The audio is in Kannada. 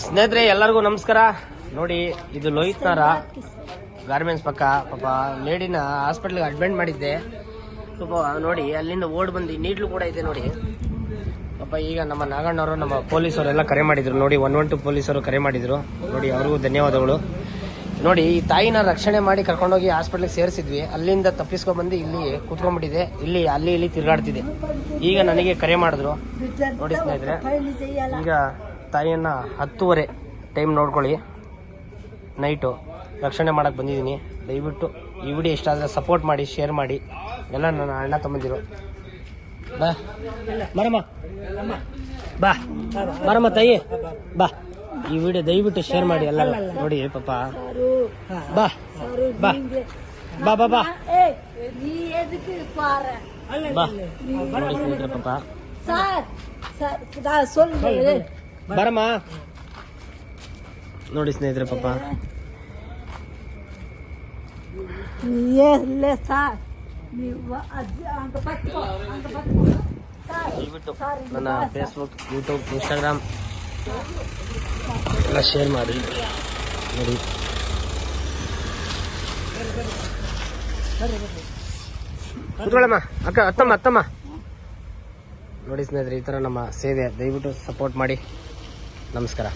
ಸ್ನೇಹಿತರೆ ಎಲ್ಲರಿಗೂ ನಮಸ್ಕಾರ. ನೋಡಿ, ಇದು ಲೋಹಿತ್ನರ ಗಾರ್ಮೆಂಟ್ಸ್ ಪಕ್ಕ ಪಾಪ ಲೇಡಿನ ಹಾಸ್ಪಿಟ್ಲ್ಗೆ ಅಡ್ಮಿಟ್ ಮಾಡಿದ್ದೆ. ಪಾಪ ನೋಡಿ ಅಲ್ಲಿಂದ ಓಡ್ ಬಂದು ನೀಡ್ಲು ಕೂಡ ಇದೆ ನೋಡಿ. ಪಾಪ ಈಗ ನಮ್ಮ ನಾಗಣ್ಣವರು ನಮ್ಮ ಪೊಲೀಸರು ಕರೆ ಮಾಡಿದ್ರು ನೋಡಿ. 112 ಪೊಲೀಸರು ಕರೆ ಮಾಡಿದ್ರು ನೋಡಿ. ಅವ್ರಿಗೂ ಧನ್ಯವಾದಗಳು. ನೋಡಿ, ಈ ತಾಯಿನ ರಕ್ಷಣೆ ಮಾಡಿ ಕರ್ಕೊಂಡೋಗಿ ಹಾಸ್ಪಿಟ್ಲಿಗೆ ಸೇರಿಸಿದ್ವಿ. ಅಲ್ಲಿಂದ ತಪ್ಪಿಸ್ಕೊಂಡ್ ಬಂದು ಇಲ್ಲಿ ಕೂತ್ಕೊಂಡ್ಬಿಟ್ಟಿದೆ. ಇಲ್ಲಿ ತಿರುಗಾಡ್ತಿದೆ. ಈಗ ನನಗೆ ಕರೆ ಮಾಡಿದ್ರು ನೋಡಿ ಸ್ನೇಹಿತರೆ. ಈಗ ತಾಯಿಯನ್ನ 10:30 ಟೈಮ್ ನೋಡ್ಕೊಳ್ಳಿ, ನೈಟು ರಕ್ಷಣೆ ಮಾಡಕ್ ಬಂದಿದ್ದೀನಿ. ದಯವಿಟ್ಟು ಈ ವಿಡಿಯೋ ಇಷ್ಟ ಆದರೆ ಸಪೋರ್ಟ್ ಮಾಡಿ, ಶೇರ್ ಮಾಡಿ. ಎಲ್ಲ ನನ್ನ ಅಣ್ಣ ತಮ್ಮಂದಿರು. ಬಾ ಬರಮ್ಮ, ಬಾ ಬರಮ್ಮ ತಾಯಿ, ಬಾ. ಈ ವಿಡಿಯೋ ದಯವಿಟ್ಟು ಶೇರ್ ಮಾಡಿ ಎಲ್ಲರೂ ನೋಡಿ. ಪಾಪ ಬಾ ಬಾ ಬಾ ಬಾ ಬಾ ಬಾ ನೋಡಿ ಸ್ನೇಹಿತರೆ. ಪಾಪ ಬರಮ್ಮ ನೋಡಿ ಸ್ನೇಹಿತರೆ. ಪಾಪ ದಯವಿಟ್ಟು ನನ್ನ ಫೇಸ್ಬುಕ್, ಯೂಟ್ಯೂಬ್, ಇನ್ಸ್ಟಾಗ್ರಾಮ್ ಎಲ್ಲ ಶೇರ್ ಮಾಡಿ ನೋಡಿ. ಕೂತ್ಕೊಳ್ಳಮ್ಮ ಅಕ್ಕ, ಅತ್ತಮ್ಮ ನೋಡಿ ಸ್ನೇಹಿತರೆ. ಈ ಥರ ನಮ್ಮ ಸೇವೆ ದಯವಿಟ್ಟು ಸಪೋರ್ಟ್ ಮಾಡಿ. ನಮಸ್ಕಾರ.